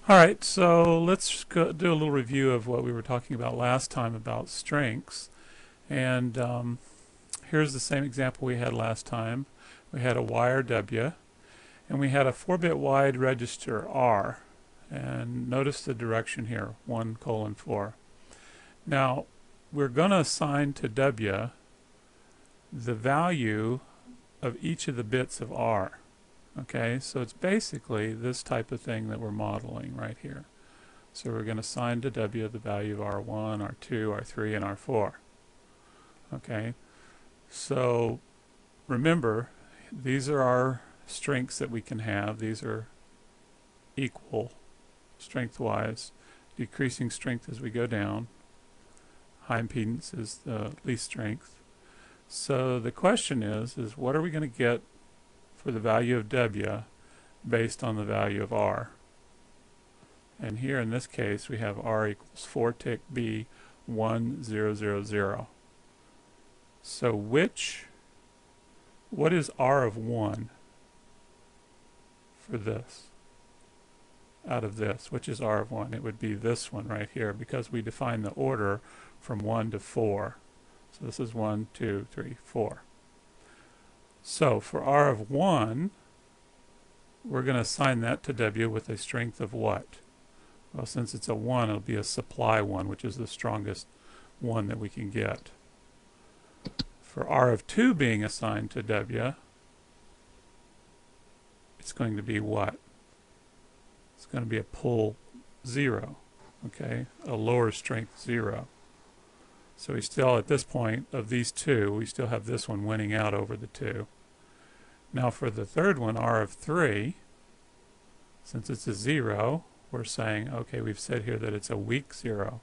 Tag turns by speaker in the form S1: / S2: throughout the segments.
S1: Alright, so let's do a little review of what we were talking about last time about strengths. And here's the same example we had last time. We had a wire W, and we had a 4-bit wide register R. And notice the direction here, 1:4. Now, we're going to assign to W the value of each of the bits of R. Okay, so it's basically this type of thing that we're modeling right here. So we're going to assign to W the value of R1, R2, R3, and R4. Okay, so remember, these are our strengths that we can have. These are equal strength-wise, decreasing strength as we go down. High impedance is the least strength. So the question is what are we going to get for the value of W based on the value of R? And here in this case we have R equals 4 tick B 1 0 0 0. So what is R of 1 for this? Out of this, which is R of 1? It would be this one right here, because we define the order from 1 to 4. So this is 1, 2, 3, 4. So for R of 1, we're going to assign that to W with a strength of what? Well, since it's a 1, it'll be a supply 1, which is the strongest one that we can get. For R of 2 being assigned to W, it's going to be what? It's going to be a pull 0, okay? A lower strength 0. So we still, at this point of these two, we still have this one winning out over the 2. Now for the third one, R of 3, since it's a 0, we're saying, okay, we've said here that it's a weak 0.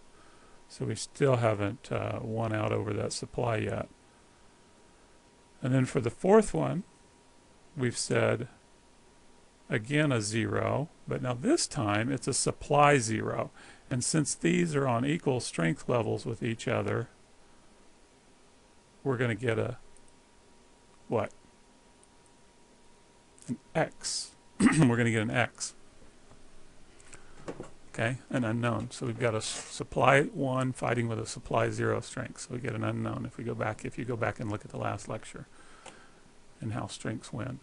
S1: So we still haven't won out over that supply yet. And then for the fourth one, we've said, again, a 0, but now this time it's a supply 0. And since these are on equal strength levels with each other, we're going to get a, what? An X. We're going to get an X. Okay, an unknown. So we've got a supply 1 fighting with a supply 0 strength. So we get an unknown if you go back and look at the last lecture and how strengths win.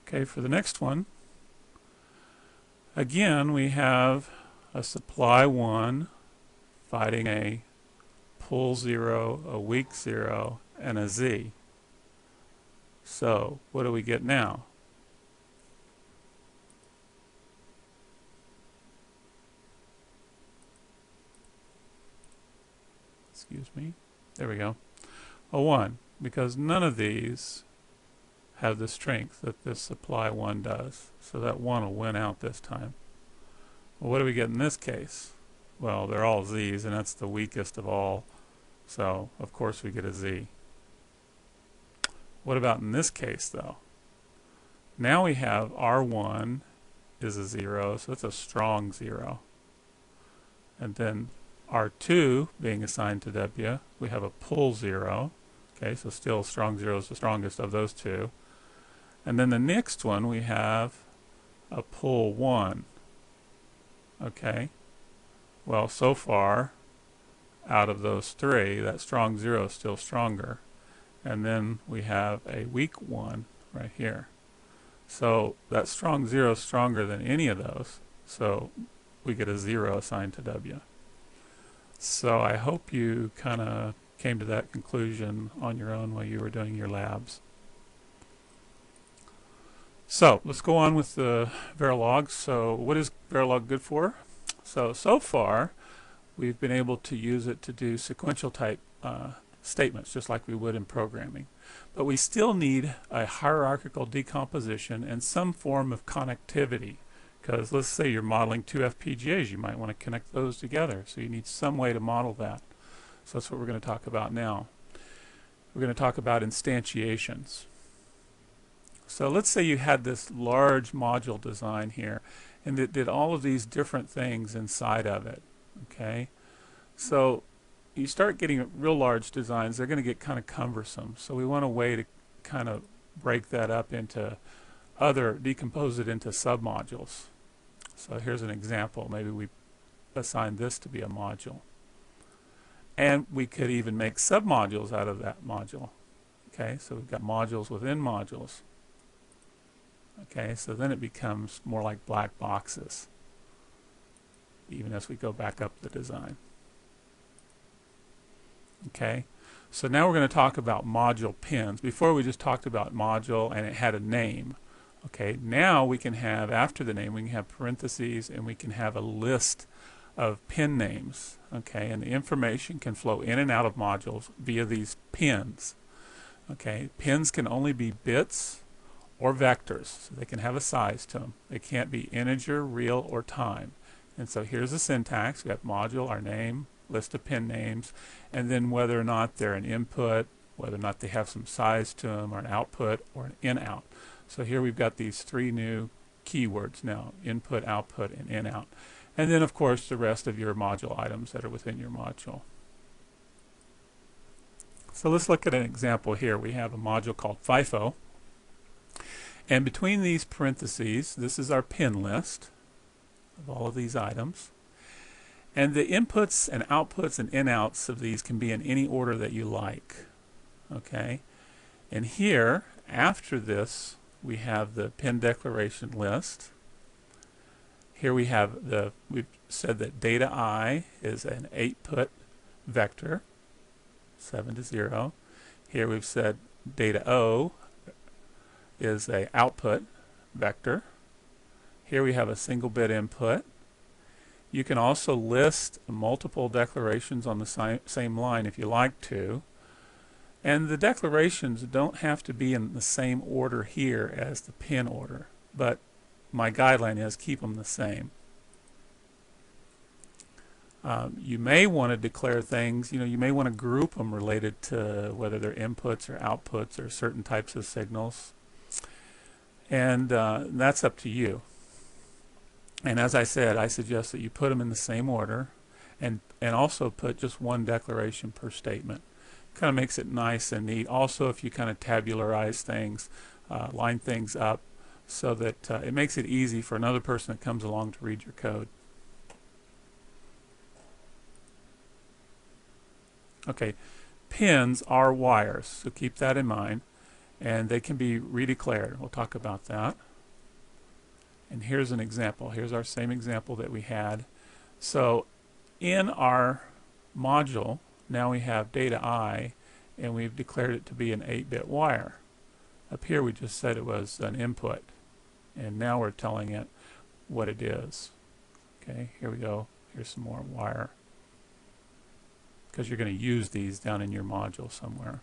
S1: Okay, for the next one, again we have a supply 1 fighting a pull 0, a weak 0, and a Z. So what do we get now? Excuse me. There we go. A 1, because none of these have the strength that this supply 1 does. So that 1 will win out this time. Well, what do we get in this case? Well, they're all Z's, and that's the weakest of all. So, of course, we get a Z. What about in this case, though? Now we have R1 is a 0, so it's a strong 0. And then R2 being assigned to W, we have a pull 0. Okay, so still strong 0 is the strongest of those two. And then the next one we have a pull 1. Okay, well, so far out of those three, that strong 0 is still stronger. And then we have a weak 1 right here. So that strong 0 is stronger than any of those. So we get a 0 assigned to W. So I hope you kind of came to that conclusion on your own while you were doing your labs. So let's go on with the Verilog. So what is Verilog good for? So far we've been able to use it to do sequential type statements, just like we would in programming. But we still need a hierarchical decomposition and some form of connectivity, because let's say you're modeling two FPGAs, you might want to connect those together, so you need some way to model that. So that's what we're going to talk about now. We're going to talk about instantiations. So let's say you had this large module design here, and it did all of these different things inside of it. Okay, so you start getting real large designs, they're going to get kind of cumbersome. So we want a way to kind of break that up into decompose it into submodules. So here's an example. Maybe we assign this to be a module. And we could even make submodules out of that module. Okay, so we've got modules within modules. Okay, so then it becomes more like black boxes, even as we go back up the design. Okay, so now we're going to talk about module pins. Before we just talked about module and it had a name. Okay, now we can have, after the name, we can have parentheses and we can have a list of pin names. Okay, and the information can flow in and out of modules via these pins. Okay, pins can only be bits or vectors, so they can have a size to them. They can't be integer, real, or time. And so here's the syntax. We have module, our name, list of pin names, and then whether or not they're an input, whether or not they have some size to them, or an output, or an in-out. So here we've got these three new keywords now: input, output, and in-out. And then, of course, the rest of your module items that are within your module. So let's look at an example here. We have a module called FIFO. And between these parentheses, this is our pin list of all of these items. And the inputs and outputs and in-outs of these can be in any order that you like. Okay? And here, after this, we have the pin declaration list. Here we have we've said that data I is an 8-put vector, 7 to 0. Here we've said data O is a output vector. Here we have a single bit input. You can also list multiple declarations on the same line if you like to. And the declarations don't have to be in the same order here as the pin order, but my guideline is keep them the same. You may want to declare things, you may want to group them related to whether they're inputs or outputs or certain types of signals. And that's up to you. And as I said, I suggest that you put them in the same order and also put just one declaration per statement. Kind of makes it nice and neat. Also, if you kind of tabularize things, line things up so that it makes it easy for another person that comes along to read your code. Okay, pins are wires, so keep that in mind. And they can be redeclared. We'll talk about that. And here's an example. Here's our same example that we had. So in our module, now we have data I, and we've declared it to be an 8-bit wire. Up here we just said it was an input, and now we're telling it what it is. Okay, here we go. Here's some more wire, because you're going to use these down in your module somewhere.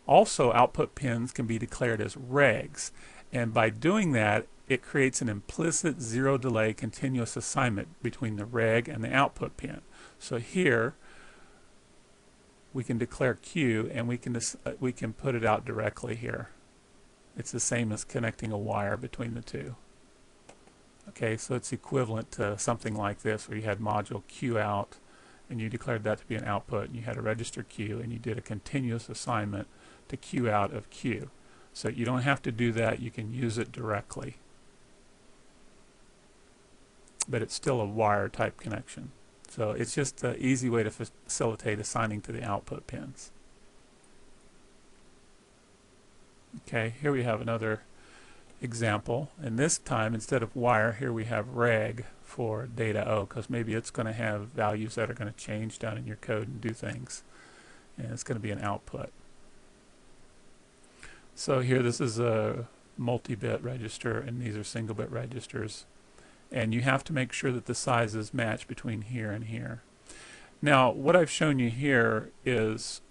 S1: Also, output pins can be declared as regs, and by doing that, it creates an implicit zero delay continuous assignment between the reg and the output pin. So here we can declare Q, and we can put it out directly here. It's the same as connecting a wire between the two. Okay, so it's equivalent to something like this, where you had module Q out, and you declared that to be an output, and you had a register Q, and you did a continuous assignment to Q out of Q. So you don't have to do that, you can use it directly. But it's still a wire type connection. So it's just an easy way to facilitate assigning to the output pins. Okay, here we have another example, and this time instead of wire, here we have reg for data O, because maybe it's going to have values that are going to change down in your code and do things, and it's going to be an output. So here this is a multi-bit register, and these are single-bit registers, and you have to make sure that the sizes match between here and here. Now what I've shown you here is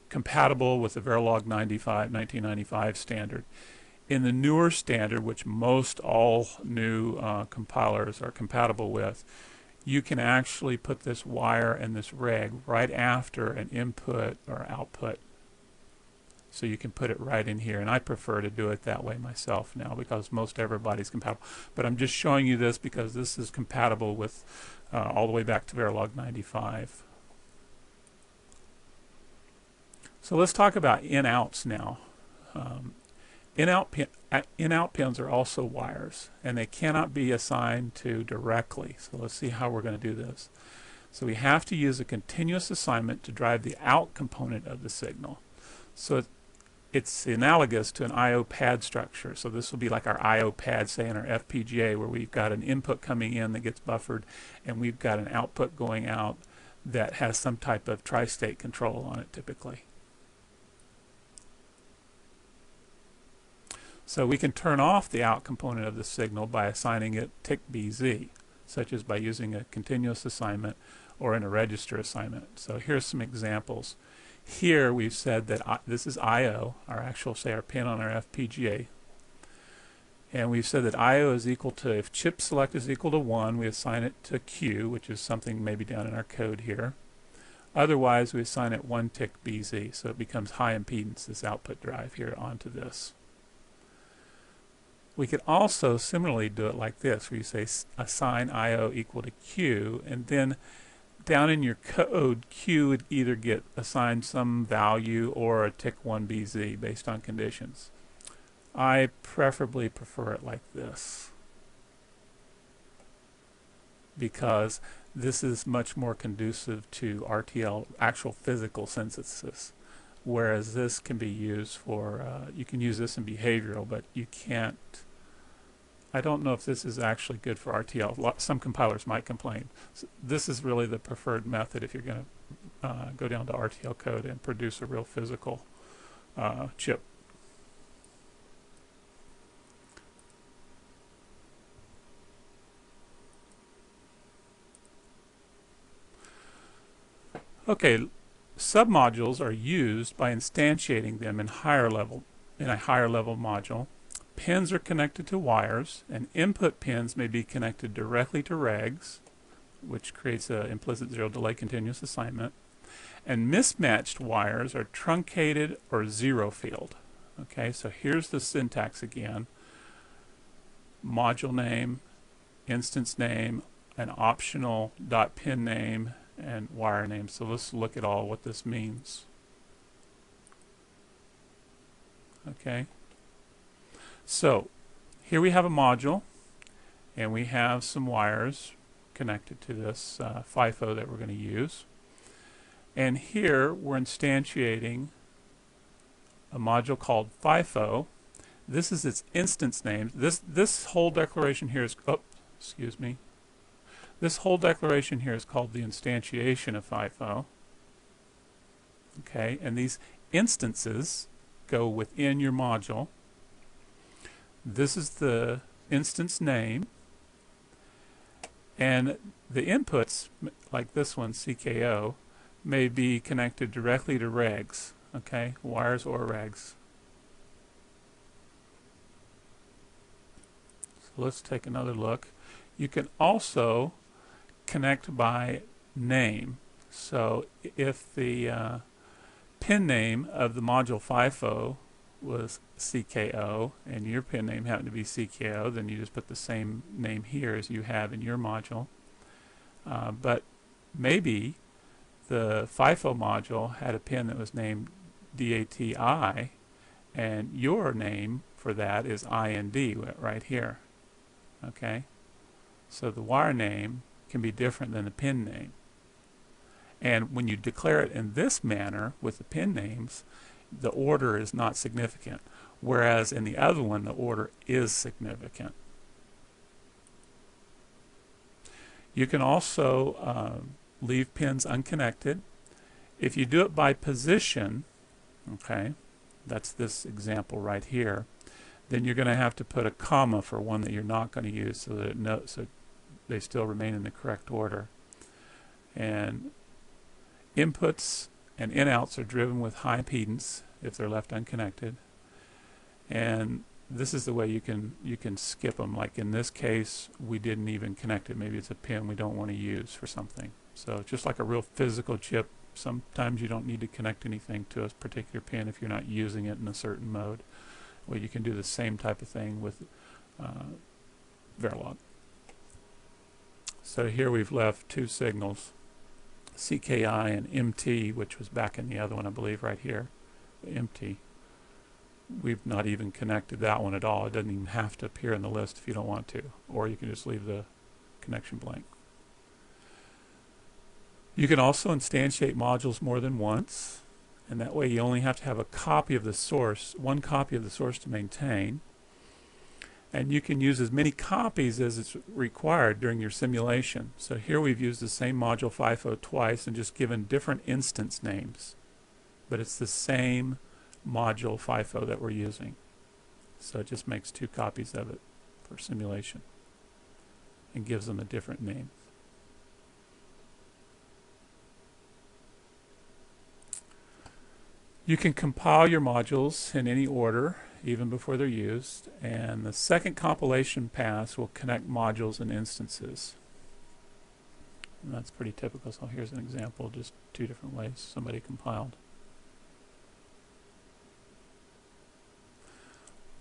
S1: compatible with the Verilog 1995 standard. In the newer standard, which most all new compilers are compatible with, you can actually put this wire and this reg right after an input or output. So you can put it right in here, and I prefer to do it that way myself now because most everybody's compatible. But I'm just showing you this because this is compatible with all the way back to Verilog 95. So let's talk about in-outs now. In-out in-out pins are also wires, and they cannot be assigned to directly. So let's see how we're going to do this. So we have to use a continuous assignment to drive the out component of the signal. So it's analogous to an I/O pad structure. So this will be like our I/O pad, say in our FPGA, where we've got an input coming in that gets buffered, and we've got an output going out that has some type of tri-state control on it typically. So we can turn off the out component of the signal by assigning it tick BZ, such as by using a continuous assignment or in a register assignment. So here's some examples. Here we've said that this is I/O, our actual, say, our pin on our FPGA. And we've said that I/O is equal to, if chip select is equal to 1, we assign it to Q, which is something maybe down in our code here. Otherwise, we assign it 1 tick BZ, so it becomes high impedance, this output drive here, onto this. We could also similarly do it like this, where you say assign I/O equal to Q, and then down in your code, Q would either get assigned some value or a tick 1 BZ based on conditions. I preferably prefer it like this, because this is much more conducive to RTL, actual physical synthesis, whereas this can be used for, you can use this in behavioral, but you can't. I don't know if this is actually good for RTL. Some compilers might complain. So this is really the preferred method if you're going to go down to RTL code and produce a real physical chip. Okay, submodules are used by instantiating them in a higher level module. Pins are connected to wires, and input pins may be connected directly to regs, which creates an implicit zero delay continuous assignment. And mismatched wires are truncated or zero field. Okay, so here's the syntax again. Module name, instance name, an optional .pin name, and wire name. So let's look at all what this means. Okay. So here we have a module, and we have some wires connected to this FIFO that we're going to use. And here we're instantiating a module called FIFO. This is its instance name. This whole declaration here is, This whole declaration here is called the instantiation of FIFO. Okay, and these instances go within your module. This is the instance name, and the inputs, like this one, CKO, may be connected directly to regs, okay, wires or regs. So let's take another look. You can also connect by name. So if the pin name of the module FIFO was CKO and your pin name happened to be CKO, then you just put the same name here as you have in your module. But maybe the FIFO module had a pin that was named DATI, and your name for that is IND right here. Okay, so the wire name can be different than the pin name. And when you declare it in this manner with the pin names, the order is not significant, whereas in the other one the order is significant. You can also leave pins unconnected. If you do it by position, okay, that's this example right here, then you're going to have to put a comma for one that you're not going to use so that so they still remain in the correct order. And inputs and in-outs are driven with high impedance if they're left unconnected. And this is the way you can skip them. Like in this case, we didn't even connect it. Maybe it's a pin we don't want to use for something. So just like a real physical chip, sometimes you don't need to connect anything to a particular pin if you're not using it in a certain mode. Well, you can do the same type of thing with Verilog. So here we've left two signals, CKI and MT, which was back in the other one, I believe, right here, MT. we've not even connected that one at all. It doesn't even have to appear in the list if you don't want to, or you can just leave the connection blank. You can also instantiate modules more than once, and that way you only have to have a copy of the source, one copy of the source to maintain. And you can use as many copies as is required during your simulation. So here we've used the same module FIFO twice and just given different instance names. But it's the same module FIFO that we're using. So it just makes 2 copies of it for simulation and gives them a different name. You can compile your modules in any order, even before they're used, and the second compilation pass will connect modules and instances. And that's pretty typical. So here's an example, just 2 different ways somebody compiled.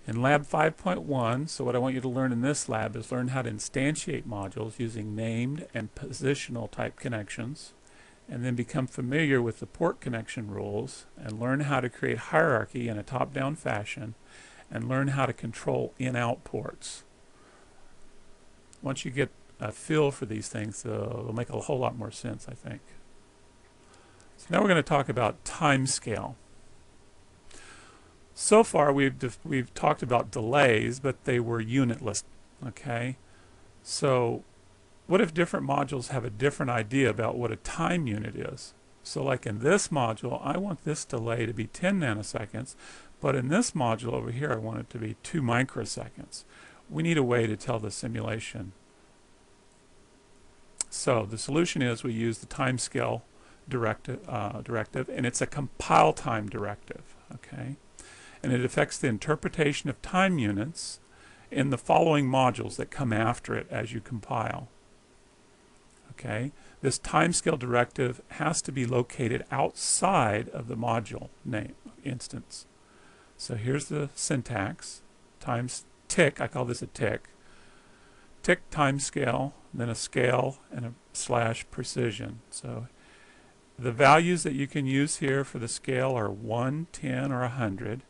S1: In lab 5.1, so what I want you to learn in this lab is learn how to instantiate modules using named and positional type connections, and then become familiar with the port connection rules and learn how to create hierarchy in a top-down fashion and learn how to control in-out ports. Once you get a feel for these things, it'll make a whole lot more sense, I think. So now we're going to talk about time scale. So far we've talked about delays, but they were unitless, okay? So what if different modules have a different idea about what a time unit is? So like in this module, I want this delay to be 10 nanoseconds, but in this module over here, I want it to be 2 microseconds. We need a way to tell the simulation. So the solution is we use the timescale directive, and it's a compile time directive, okay? And it affects the interpretation of time units in the following modules that come after it as you compile. Okay, this timescale directive has to be located outside of the module name instance. So here's the syntax: times tick. I call this a tick. Tick timescale, then a scale and a slash precision. So the values that you can use here for the scale are 1, 10, or 100,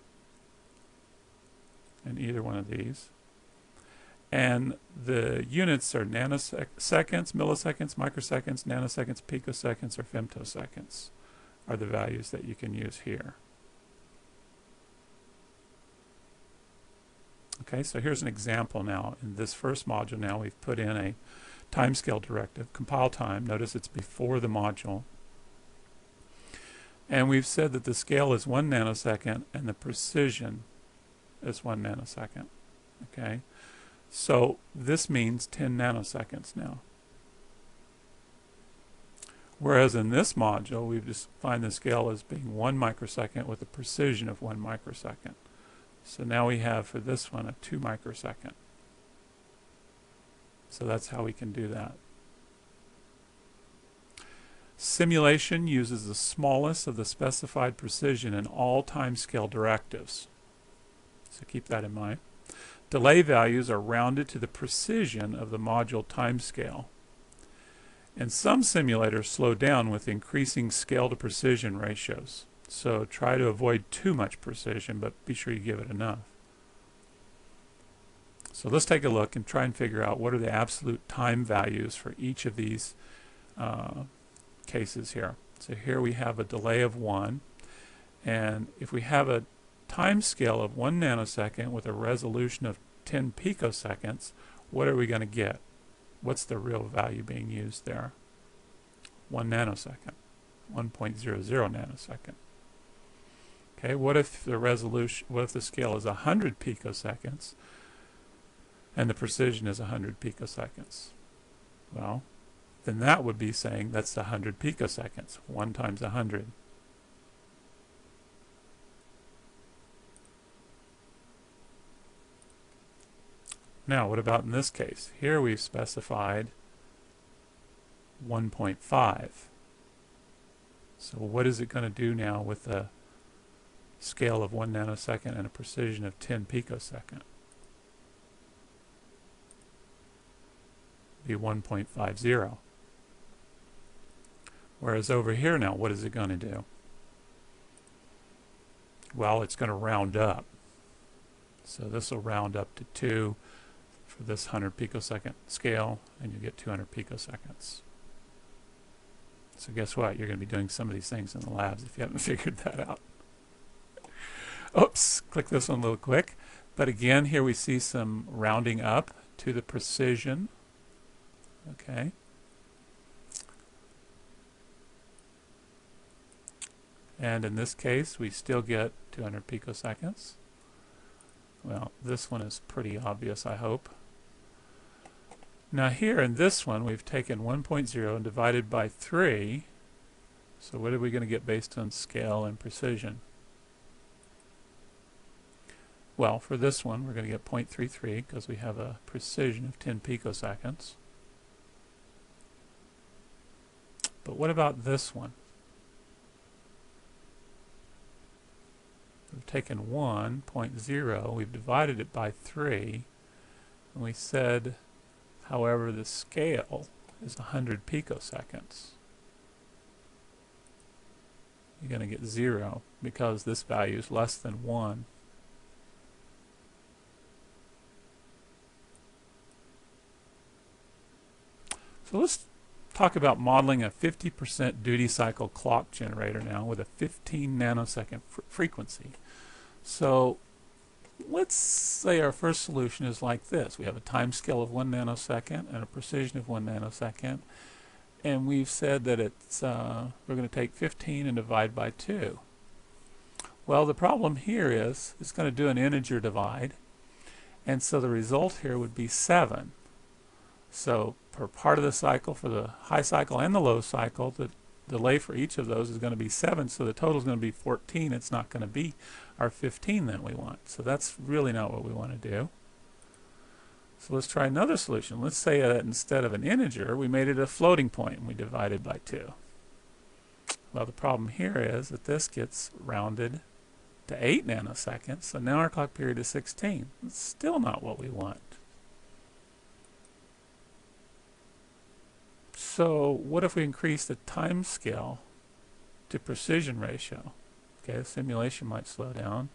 S1: in either one of these. And the units are nanoseconds, milliseconds, microseconds, nanoseconds, picoseconds, or femtoseconds are the values that you can use here. Okay, so here's an example now. In this first module now we've put in a timescale directive, compile time. Notice it's before the module. And we've said that the scale is 1 nanosecond and the precision is 1 nanosecond. Okay. So this means 10 nanoseconds now. Whereas in this module, we've defined the scale as being 1 microsecond with a precision of 1 microsecond. So now we have for this one a 2 microsecond. So that's how we can do that. Simulation uses the smallest of the specified precision in all timescale directives. So keep that in mind. Delay values are rounded to the precision of the module timescale. And some simulators slow down with increasing scale to precision ratios. So try to avoid too much precision, but be sure you give it enough. So let's take a look and try and figure out what are the absolute time values for each of these cases here. So here we have a delay of 1, and if we have a time scale of 1 nanosecond with a resolution of 10 picoseconds, what are we going to get? What's the real value being used there? 1 nanosecond, 1.00 nanosecond. Okay, what if the resolution, what if the scale is 100 picoseconds and the precision is 100 picoseconds? Well, then that would be saying that's 100 picoseconds, 1 times 100. Now, what about in this case? Here we've specified 1.5. So what is it going to do now with a scale of 1 nanosecond and a precision of 10 picosecond? Be 1.50. Whereas over here now, what is it going to do? Well, it's going to round up. So this will round up to 2 for this 100 picosecond scale, and you get 200 picoseconds. So guess what? You're going to be doing some of these things in the labs if you haven't figured that out. Oops, click this one a little quick. But again, here we see some rounding up to the precision. Okay. And in this case, we still get 200 picoseconds. Well, this one is pretty obvious, I hope. Now here in this one, we've taken 1.0 and divided by 3. So what are we going to get based on scale and precision? Well, for this one, we're going to get 0.33 because we have a precision of 10 picoseconds. But what about this one? We've taken 1.0, we've divided it by 3, and we said, however, the scale is 100 picoseconds. You're going to get 0 because this value is less than 1. So let's talk about modeling a 50% duty cycle clock generator now with a 15 nanosecond frequency. So let's say our first solution is like this. We have a time scale of 1 nanosecond and a precision of 1 nanosecond. And we've said that it's we're going to take 15 and divide by 2. Well, the problem here is it's going to do an integer divide. And so the result here would be 7. So per part of the cycle, for the high cycle and the low cycle, the delay for each of those is going to be 7, so the total is going to be 14. It's not going to be our 15 that we want. So that's really not what we want to do. So let's try another solution. Let's say that instead of an integer, we made it a floating point and we divided by 2. Well, the problem here is that this gets rounded to 8 nanoseconds, so now our clock period is 16. It's still not what we want. So what if we increase the time scale to precision ratio? Okay, the simulation might slow down.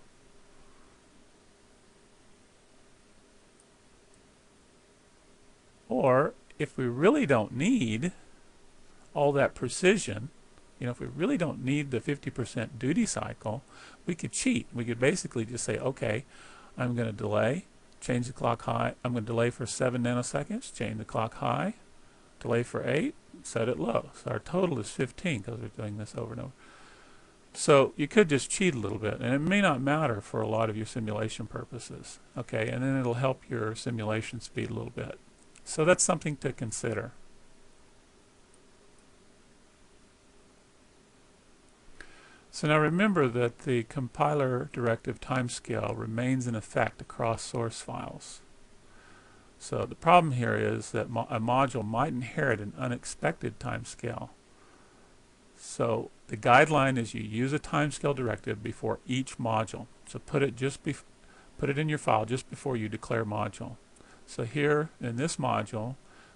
S1: Or if we really don't need all that precision, you know, if we really don't need the 50% duty cycle, we could cheat. We could basically just say, okay, I'm going to delay, change the clock high. I'm going to delay for 7 nanoseconds, change the clock high, delay for 8, set it low. So our total is 15 because we're doing this over and over. So you could just cheat a little bit, and it may not matter for a lot of your simulation purposes. Okay, and then it'll help your simulation speed a little bit. So that's something to consider. So now remember that the compiler directive timescale remains in effect across source files. So the problem here is that a module might inherit an unexpected timescale. So the guideline is you use a timescale directive before each module. So put it in your file just before you declare module. So here in this module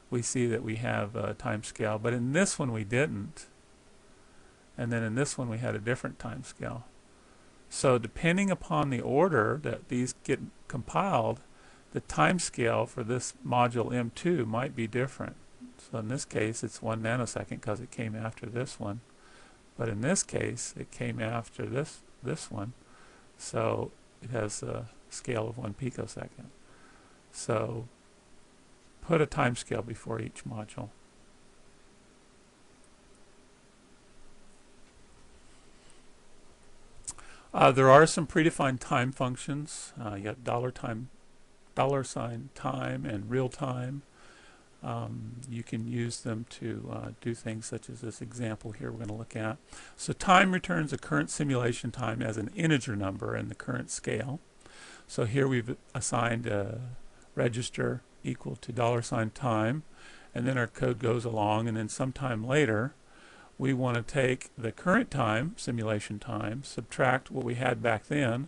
S1: we see that we have a timescale, but in this one we didn't. And then in this one we had a different timescale. So depending upon the order that these get compiled, the timescale for this module M2 might be different. So in this case it's 1 nanosecond because it came after this one. But in this case it came after this one. So it has a scale of 1 picosecond. So put a timescale before each module. There are some predefined time functions. You got $sign time and real time. You can use them to do things such as this example here we're going to look at. So time returns a current simulation time as an integer number in the current scale. So here we've assigned a register equal to $sign time, and then our code goes along, and then sometime later we want to take the current time, simulation time, subtract what we had back then,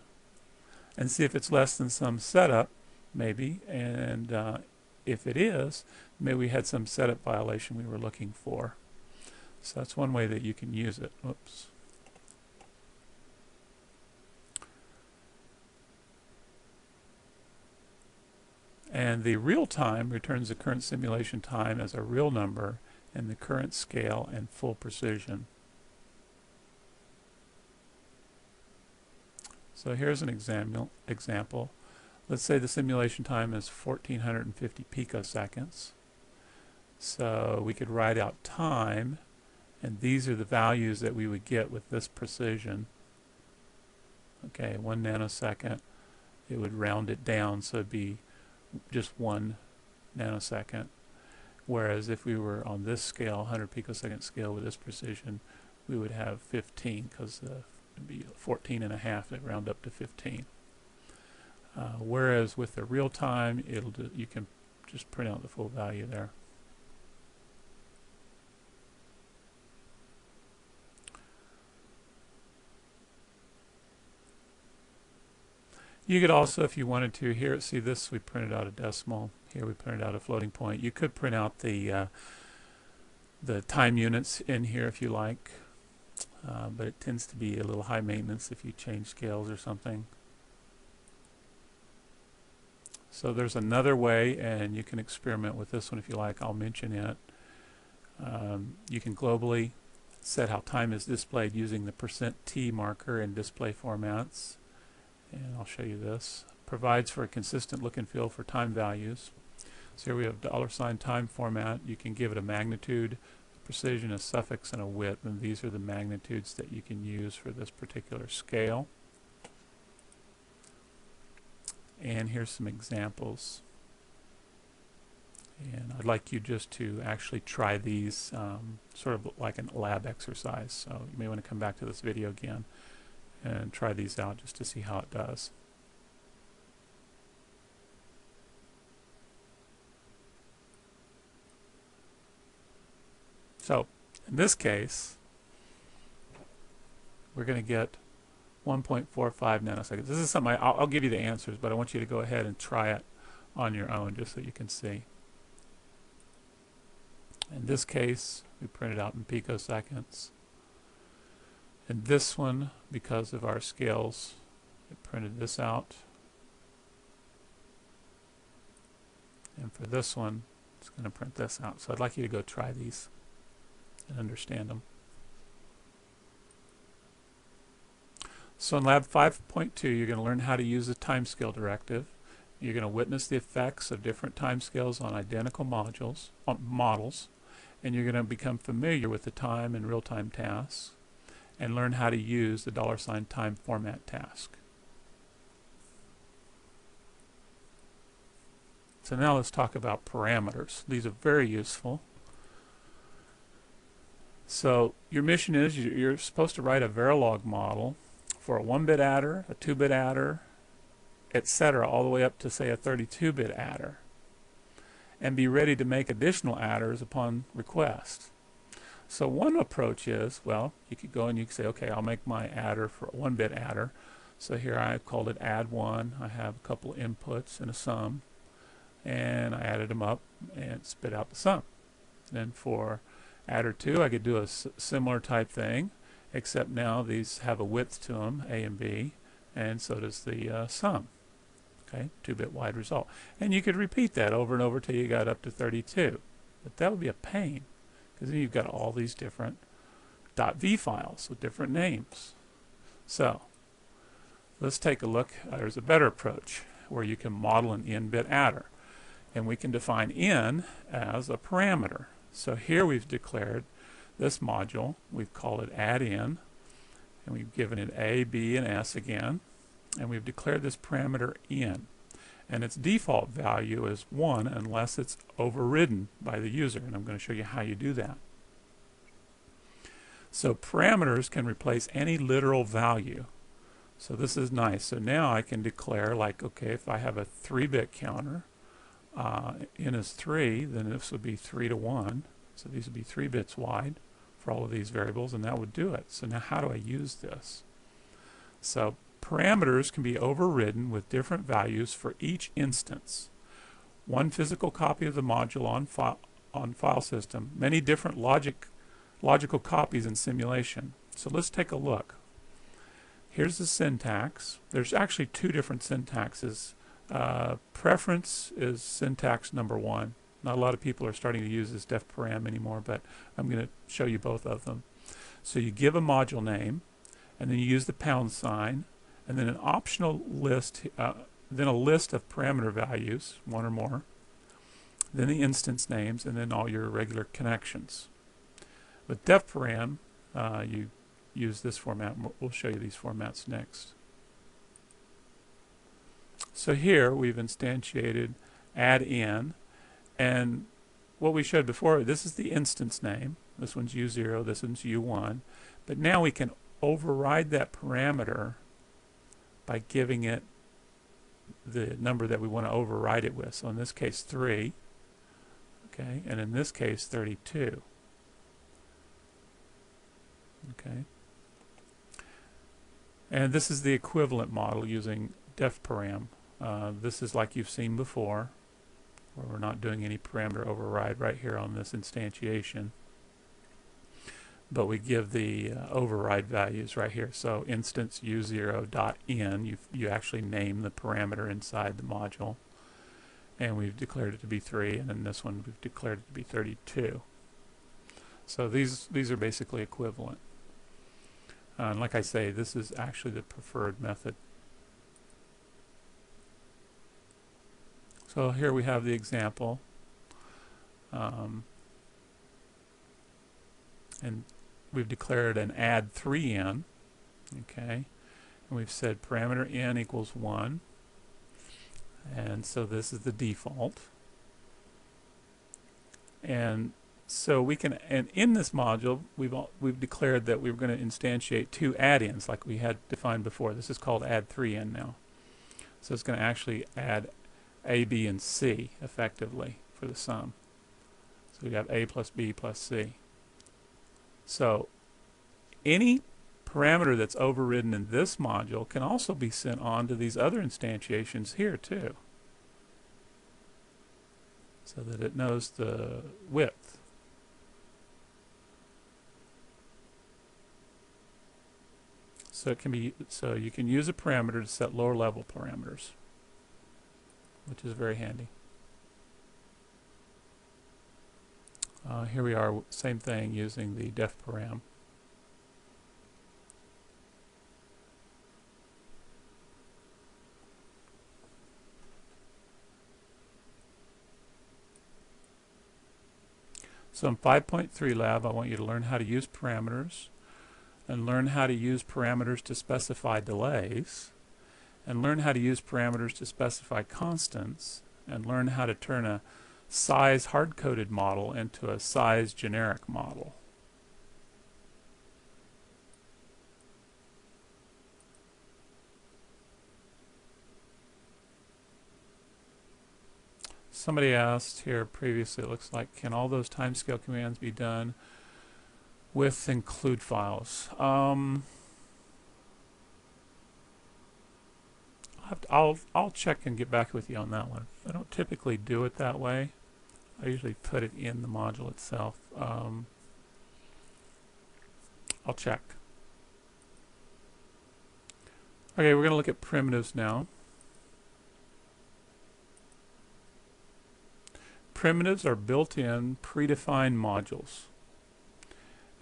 S1: and see if it's less than some setup, maybe, and if it is, maybe we had some setup violation we were looking for. So that's one way that you can use it. Oops. And the real time returns the current simulation time as a real number in the current scale and full precision. So here's an example. Let's say the simulation time is 1450 picoseconds. So we could write out time, and these are the values that we would get with this precision. Okay, 1 nanosecond. It would round it down, so it'd be just 1 nanosecond. Whereas if we were on this scale, 100 picosecond scale with this precision, we would have 15, because it'd be 14 and a half, they round up to 15. Whereas with the real time, you can just print out the full value there. You could also, if you wanted to, here, see this, we printed out a decimal. Here we printed out a floating point. You could print out the time units in here if you like, but it tends to be a little high maintenance if you change scales or something. So there's another way, and you can experiment with this one if you like. I'll mention it. You can globally set how time is displayed using the %T marker in display formats. And I'll show you this. Provides for a consistent look and feel for time values. So here we have $time format. You can give it a magnitude, a precision, a suffix, and a width, and these are the magnitudes that you can use for this particular scale. And here's some examples. And I'd like you just to actually try these sort of like a lab exercise. So you may want to come back to this video again and try these out just to see how it does. So in this case, we're going to get 1.45 nanoseconds. This is something I'll give you the answers, but I want you to go ahead and try it on your own just so you can see. In this case, we print it out in picoseconds. In this one, because of our scales, we printed this out. And for this one, it's going to print this out. So I'd like you to go try these and understand them. So in Lab 5.2, you're going to learn how to use the timescale directive. You're going to witness the effects of different timescales on identical models, and you're going to become familiar with the time and real-time tasks, and learn how to use the $time format task. So now let's talk about parameters. These are very useful. So your mission is you're supposed to write a Verilog model for a 1-bit adder, a 2-bit adder, etc., all the way up to, say, a 32-bit adder, and be ready to make additional adders upon request. So one approach is, well, you could go and you could say, okay, I'll make my adder for a 1-bit adder. So here I've called it add1. I have a couple inputs and a sum, and I added them up and spit out the sum. Then for adder 2, I could do a similar type thing, except now these have a width to them, A and B, and so does the sum. Okay, 2-bit wide result. And you could repeat that over and over till you got up to 32. But that would be a pain, because then you've got all these different .v files with different names. So let's take a look. There's a better approach where you can model an n-bit adder, and we can define n as a parameter. So here we've declared this module, we've called it add-in, and we've given it a, b, and s again, and we've declared this parameter n, and its default value is 1 unless it's overridden by the user, and I'm going to show you how you do that. So parameters can replace any literal value. So this is nice. So now I can declare, like, okay, if I have a 3-bit counter, n is 3, then this would be 3 to 1. So these would be 3 bits wide for all of these variables, and that would do it. So now how do I use this? So parameters can be overridden with different values for each instance. One physical copy of the module on file system, many different logical copies in simulation. So let's take a look. Here's the syntax. There's actually 2 different syntaxes Preference is syntax number one. Not a lot of people are starting to use this def param anymore, but I'm going to show you both of them. So you give a module name, and then you use the pound sign, and then an optional list, then a list of parameter values, one or more, then the instance names, and then all your regular connections. With def param, you use this format. We'll show you these formats next. So here we've instantiated add in, and what we showed before, this is the instance name. This one's U0, this one's U1. But now we can override that parameter by giving it the number that we want to override it with. So in this case 3, okay, and in this case 32. Okay. And this is the equivalent model using def param. This is like you've seen before, where we're not doing any parameter override right here on this instantiation, but we give the override values right here. So instance u0.in, you actually name the parameter inside the module, and we've declared it to be 3, and in this one we've declared it to be 32. So these are basically equivalent. And like I say, this is actually the preferred method. So here we have the example, and we've declared an add 3 in, okay, and we've said parameter n equals 1, and so this is the default. And so we can, and in this module we've declared that we were going to instantiate 2 add-ins like we had defined before. This is called add 3 in now. So it's going to actually add A, B, and C effectively for the sum. So we have A plus B plus C. So any parameter that's overridden in this module can also be sent on to these other instantiations here too, so that it knows the width. So it can be, so you can use a parameter to set lower level parameters, which is very handy. Here we are, same thing, using the def param. So in 5.3 lab, I want you to learn how to use parameters, and learn how to use parameters to specify delays, and learn how to use parameters to specify constants, and learn how to turn a size hard-coded model into a size generic model. Somebody asked here previously, it looks like, can all those timescale commands be done with include files? I'll check and get back with you on that one. I don't typically do it that way. I usually put it in the module itself. I'll check. Okay, we're going to look at primitives now. Primitives are built-in, predefined modules,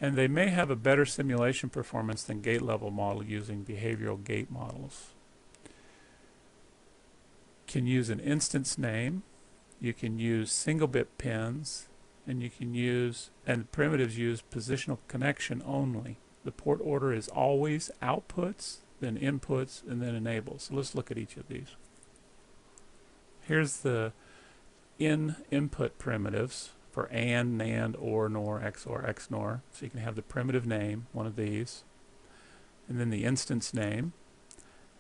S1: and they may have a better simulation performance than gate-level model using behavioral gate models. Can use an instance name, you can use single-bit pins, and you can use, and primitives use positional connection only. The port order is always outputs, then inputs, and then enables. So let's look at each of these. Here's the input primitives for AND, NAND, OR, NOR, XOR, XNOR. So you can have the primitive name, one of these, and then the instance name,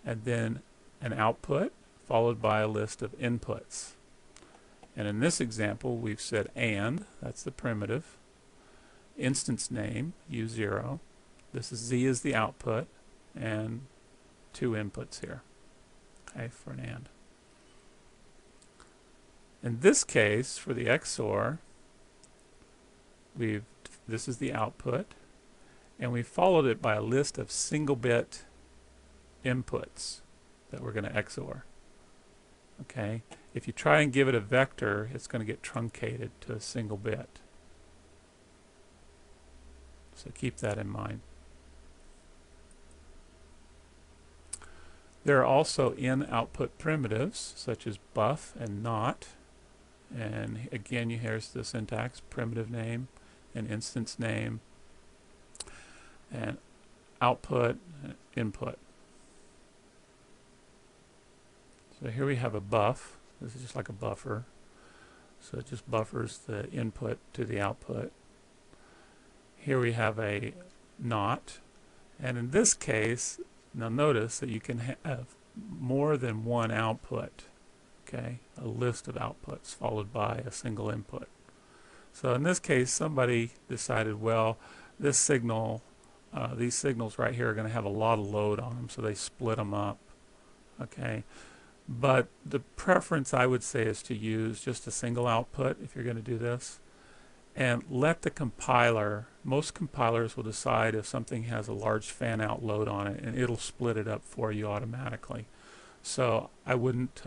S1: and then an output followed by a list of inputs. And in this example we've said AND, that's the primitive, instance name, U0, this is Z is the output, and 2 inputs here, okay, for an AND. In this case, for the XOR, this is the output, and we followed it by a list of single-bit inputs that we're going to XOR. Okay, if you try and give it a vector, it's going to get truncated to a single bit. So keep that in mind. There are also in-output primitives, such as buff and not. And again, here's the syntax: primitive name, an instance name, and output, input. So here we have a buff. This is just like a buffer. So it just buffers the input to the output. Here we have a not. And in this case, now notice that you can have more than one output. Okay, a list of outputs followed by a single input. So in this case, somebody decided, well, this signal, these signals right here are going to have a lot of load on them, so they split them up. Okay, but the preference, I would say, is to use just a single output if you're going to do this, and let the compiler, most compilers will decide if something has a large fan-out load on it, and it'll split it up for you automatically. So I wouldn't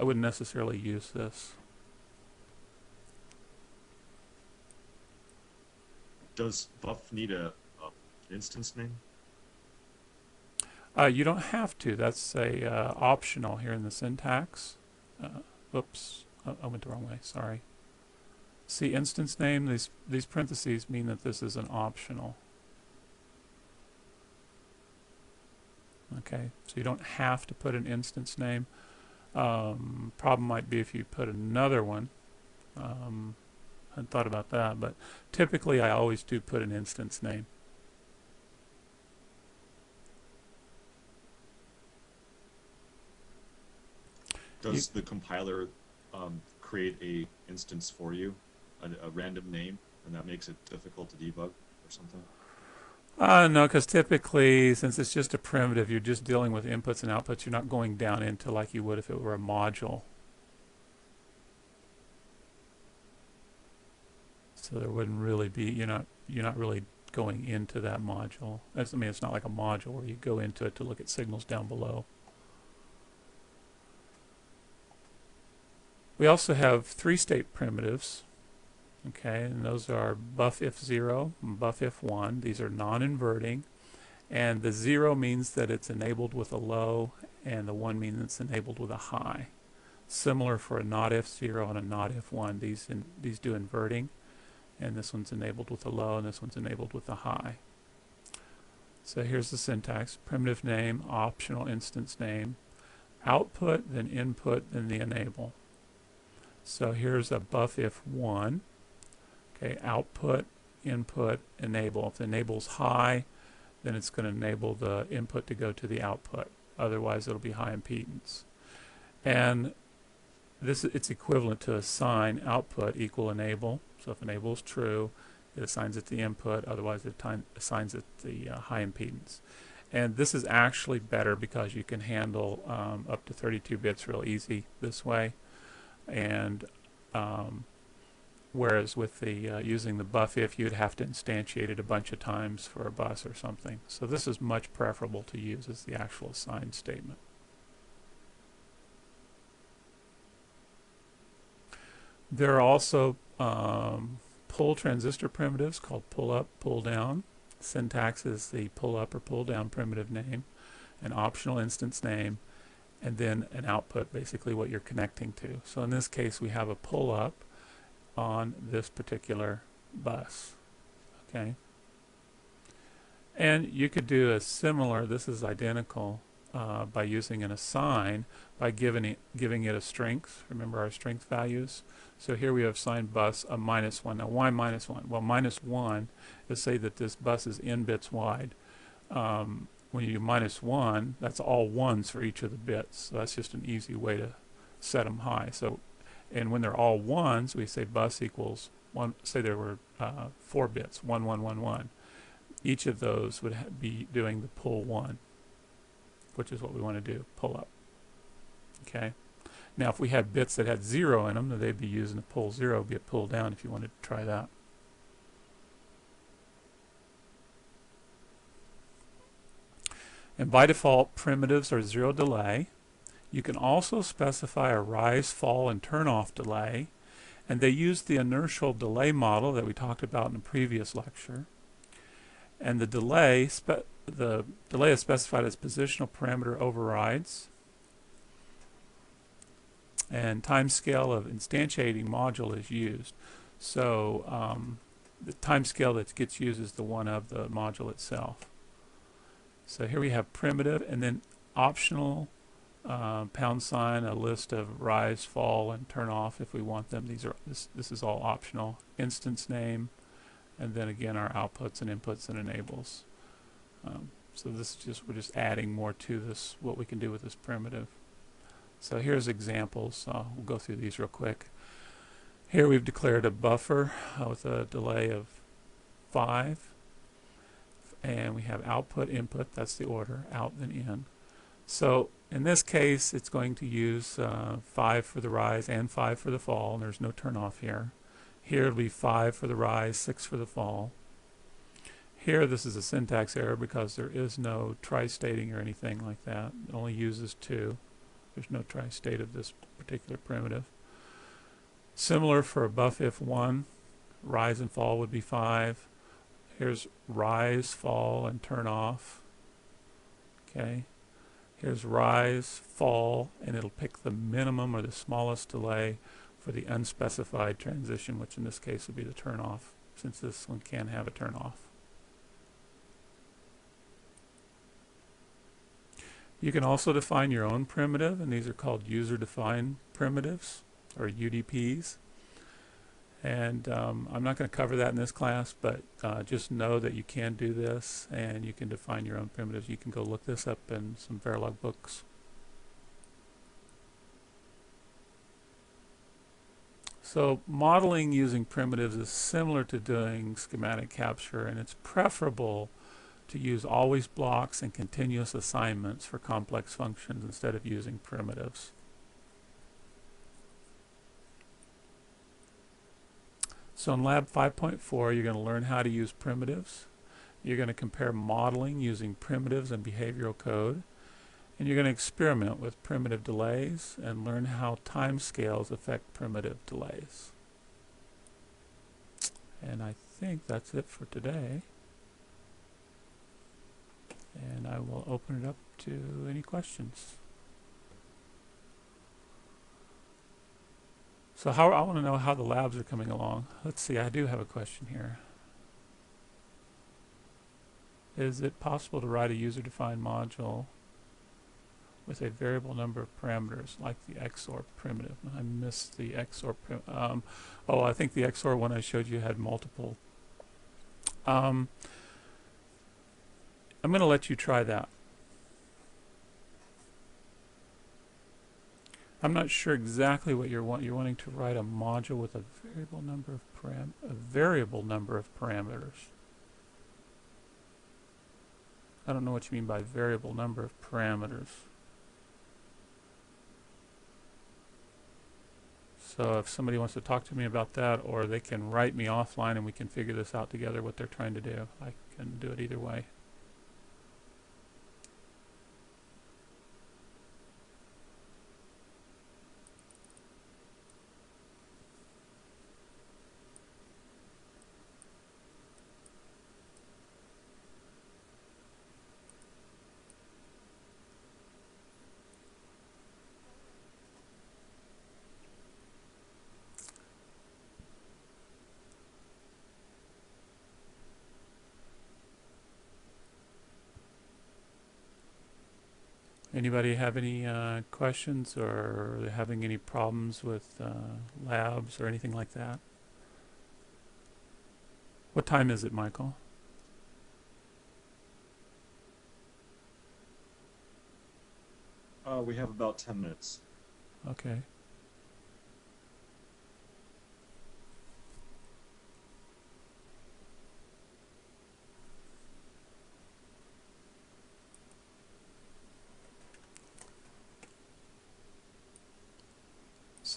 S1: necessarily use this.
S2: Does buff need a instance name?
S1: You don't have to. That's a optional here in the syntax. Oops, I went the wrong way. Sorry. See, instance name. These parentheses mean that this is an optional. Okay, so you don't have to put an instance name. Problem might be if you put another one. I hadn't thought about that, but typically I always do put an instance name.
S2: Does the compiler create a instance for you, a random name, and that makes it difficult to debug or something?
S1: No, because typically, since it's just a primitive, you're just dealing with inputs and outputs. You're not going down into like you would if it were a module. So there wouldn't really be, you're not really going into that module. I mean, it's not like a module where you go into it to look at signals down below. We also have three-state primitives. Okay, and those are buff if 0 and buff if 1. These are non-inverting, and the 0 means that it's enabled with a low, and the 1 means it's enabled with a high. Similar for a not if 0 and a not if 1. These do inverting, and this one's enabled with a low, and this one's enabled with a high. So here's the syntax: primitive name, optional instance name, output, then input, then the enable. So here's a buff if 1. Okay, output, input, enable. If the enable's high, then it's going to enable the input to go to the output. Otherwise, it'll be high impedance. And it's equivalent to assign output equal enable. So if enable is true, it assigns it the input. Otherwise, it assigns it the high impedance. And this is actually better because you can handle up to 32 bits real easy this way. And whereas with the using the buff if, you'd have to instantiate it a bunch of times for a bus or something. So this is much preferable to use as the actual assign statement. There are also pull transistor primitives called pull up, pull down. Syntax is the pull up or pull down primitive name, an optional instance name, and then an output, basically what you're connecting to. So in this case, we have a pull up on this particular bus. Okay, and you could do a similar, this is identical, by using an assign, by giving it a strength. Remember our strength values? So here we have assigned bus a -1. Now why -1? Well, -1 is say that this bus is n bits wide. When you do -1, that's all ones for each of the bits. So that's just an easy way to set them high. So, and when they're all ones, we say bus equals 1. Say there were 4 bits, 1, 1, 1, 1. Each of those would be doing the pull 1, which is what we want to do, pull up. Okay. Now, if we had bits that had 0 in them, then they'd be using the pull 0, get pulled down if you wanted to try that. And by default, primitives are 0 delay. You can also specify a rise, fall, and turn off delay, and they use the inertial delay model that we talked about in a previous lecture. And the delay is specified as positional parameter overrides, and time scale of instantiating module is used. So the time scale that gets used is the one of the module itself. So here we have primitive, and then optional pound sign, a list of rise, fall, and turn off if we want them. This is all optional. Instance name, and then again our outputs and inputs and enables. So this is we're just adding more to this, what we can do with this primitive. So here's examples. We'll go through these real quick. Here we've declared a buffer with a delay of 5, and we have output, input, that's the order, out then in. So in this case it's going to use 5 for the rise and 5 for the fall, and there's no turn off here. Here it'll be 5 for the rise, 6 for the fall. Here this is a syntax error because there is no tri-stating or anything like that. It only uses 2. There's no tri-state of this particular primitive. Similar for a buff if 1, rise and fall would be 5. Here's rise, fall, and turn off. Okay. Here's rise, fall, and it'll pick the minimum or the smallest delay for the unspecified transition, which in this case would be the turn off, since this one can have a turn off. You can also define your own primitive, and these are called user-defined primitives, or UDPs. And I'm not going to cover that in this class, but just know that you can do this, and you can define your own primitives. You can go look this up in some Verilog books. So modeling using primitives is similar to doing schematic capture, and it's preferable to use always blocks and continuous assignments for complex functions instead of using primitives. So in Lab 5.4 you're going to learn how to use primitives. You're going to compare modeling using primitives and behavioral code. And you're going to experiment with primitive delays and learn how timescales affect primitive delays. And I think that's it for today. And I will open it up to any questions. So I want to know how the labs are coming along. Let's see, I do have a question here. Is it possible to write a user-defined module with a variable number of parameters, like the XOR primitive? I missed the XOR primitive. Oh, I think the XOR one I showed you had multiple. I'm going to let you try that. I'm not sure exactly what you're wanting. You're wanting to write a module with a variable number of parameters. I don't know what you mean by variable number of parameters. So if somebody wants to talk to me about that, or they can write me offline and we can figure this out together, what they're trying to do. I can do it either way. Anybody have any questions, or having any problems with labs or anything like that? What time is it, Michael?
S2: We have about 10 minutes.
S1: Okay.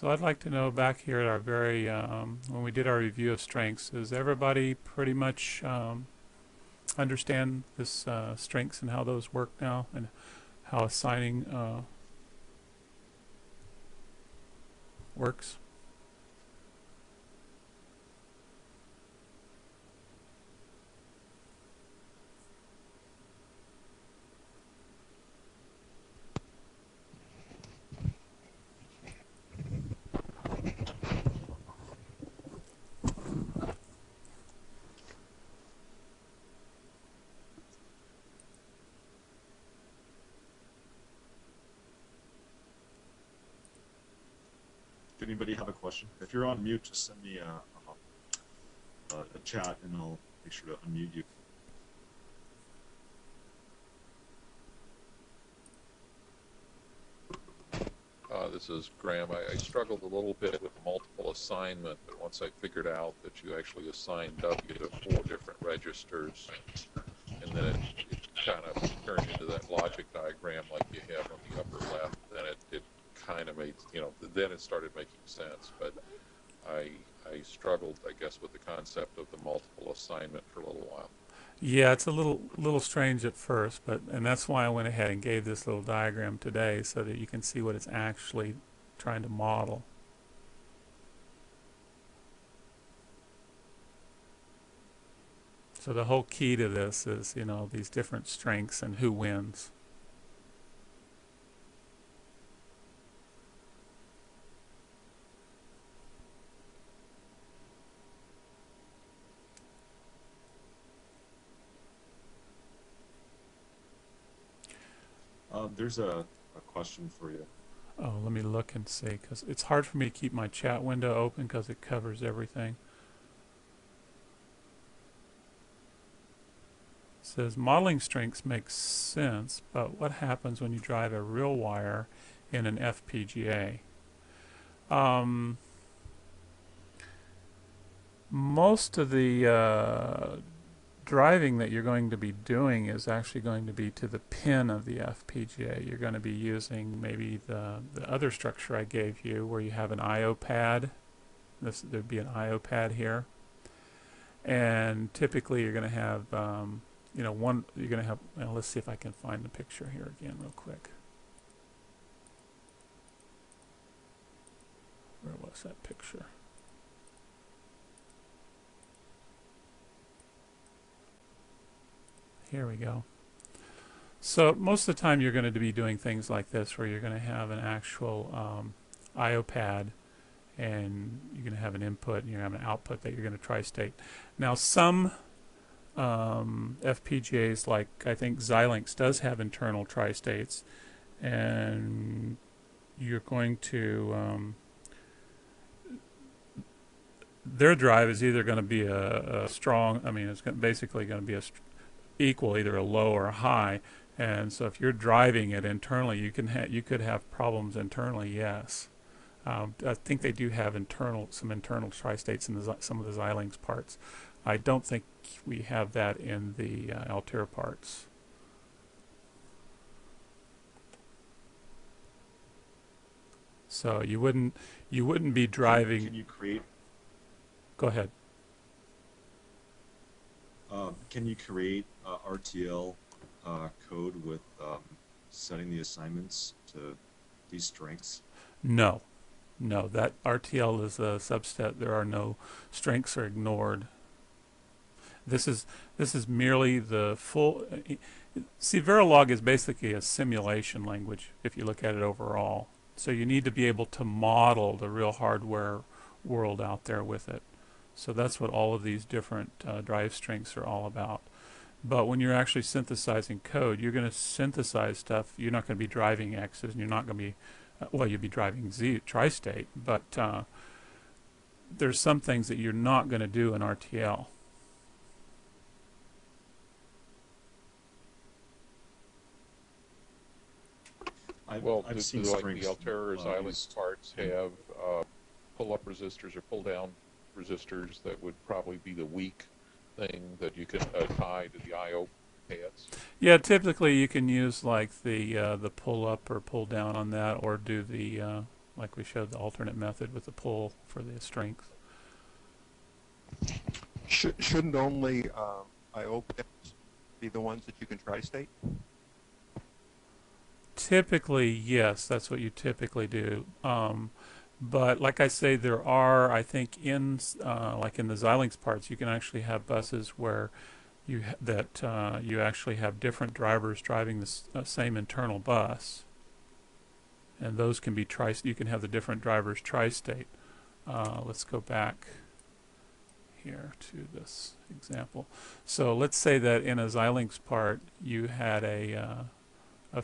S1: So I'd like to know, back here at our very, when we did our review of strengths, does everybody pretty much understand this strengths and how those work now, and how assigning works.
S2: Does anybody have a question? If you're on mute, just send me a chat, and I'll make sure to unmute you.
S3: This is Graham. I struggled a little bit with multiple assignment, but once I figured out that you actually assign W to 4 different registers, and then it kind of turned into that logic diagram like you have on the upper left, then it kind of made, then it started making sense. But I struggled, I guess, with the concept of the multiple assignment for a little while.
S1: Yeah, it's a little strange at first, and that's why I went ahead and gave this little diagram today so that you can see what it's actually trying to model. So the whole key to this is, these different strengths and who wins.
S2: There's a question for you.
S1: Oh, let me look and see, because it's hard for me to keep my chat window open because it covers everything. It says modeling strengths make sense, but what happens when you drive a real wire in an FPGA? Most of the driving that you're going to be doing is actually going to be to the pin of the FPGA. You're going to be using maybe the other structure I gave you where you have an I/O pad. There'd be an I/O pad here. And typically you're going to have, you're going to have, well, let's see if I can find the picture here again real quick. Where was that picture? Here we go. So most of the time you're going to be doing things like this where you're going to have an actual I/O pad, and you're going to have an input and you're going to have an output that you're going to tri-state. Now some FPGAs, like I think Xilinx does have internal tri-states, and you're going to their drive is either going to be a strong, it's basically going to be equal, either a low or a high, and so if you're driving it internally, you could have problems internally. Yes, I think they do have some internal tri-states in some of the Xilinx parts. I don't think we have that in the Altera parts. So you wouldn't be driving.
S2: Can you create?
S1: Go ahead.
S2: Can you create RTL code with setting the assignments to these strengths?
S1: No, that RTL is a subset. There are no strengths are ignored. This is merely the full. See, Verilog is basically a simulation language if you look at it overall. So you need to be able to model the real hardware world out there with it. So that's what all of these different drive strengths are all about. But when you're actually synthesizing code, you're going to synthesize stuff. You're not going to be driving X's, and you're not going to be, well, you'll be driving Z tri-state, but there's some things that you're not going to do in RTL.
S2: I've seen
S3: like
S2: strengths,
S3: the Altera Xilinx parts have pull-up resistors or pull-down resistors that would probably be the weak thing that you can tie to the I/O pads. Yeah,
S1: typically you can use like the pull-up or pull-down on that, or do the like we showed the alternate method with the pull for the strength.
S4: Shouldn't only I/O pads be the ones that you can tri-state?
S1: Typically, yes, that's what you typically do. But like I say, there are, I think, like in the Xilinx parts, you can actually have buses where you actually have different drivers driving the same internal bus, and those can be you can have the different drivers tri-state. Let's go back here to this example. So let's say that in a Xilinx part you had a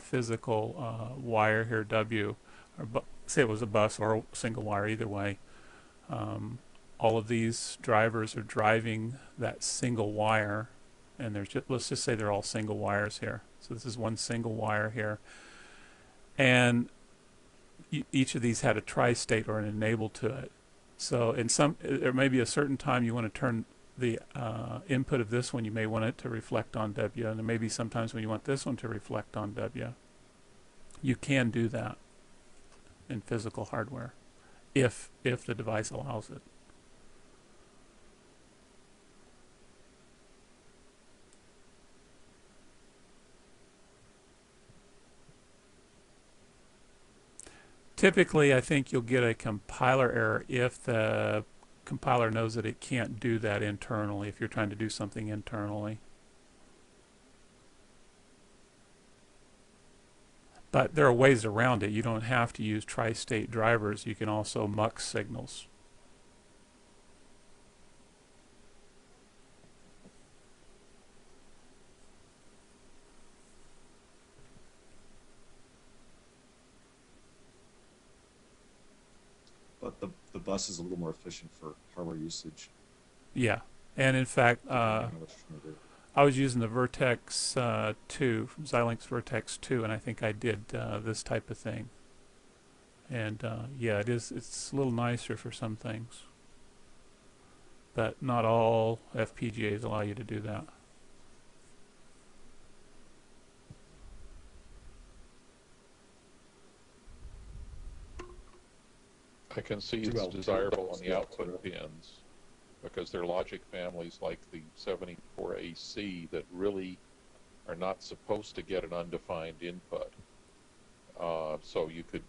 S1: physical wire here, W, or say it was a bus or a single wire, either way. All of these drivers are driving that single wire, and let's just say they're all single wires here. So this is one single wire here, and each of these had a tri-state or an enable to it. So there may be a certain time you want to turn the input of this one, you may want it to reflect on W, and there may be sometimes when you want this one to reflect on W. You can do that in physical hardware if the device allows it. Typically, I think you'll get a compiler error if the compiler knows that it can't do that internally, if you're trying to do something internally. But there are ways around it. You don't have to use tri-state drivers. You can also mux signals.
S2: But the bus is a little more efficient for hardware usage.
S1: Yeah, and in fact, I was using the Vertex 2, Xilinx Vertex 2, and I think I did this type of thing. And yeah, it's a little nicer for some things. But not all FPGAs allow you to do that.
S3: I can see it's desirable on the output pins because there are logic families like the 74AC that really are not supposed to get an undefined input. So you could,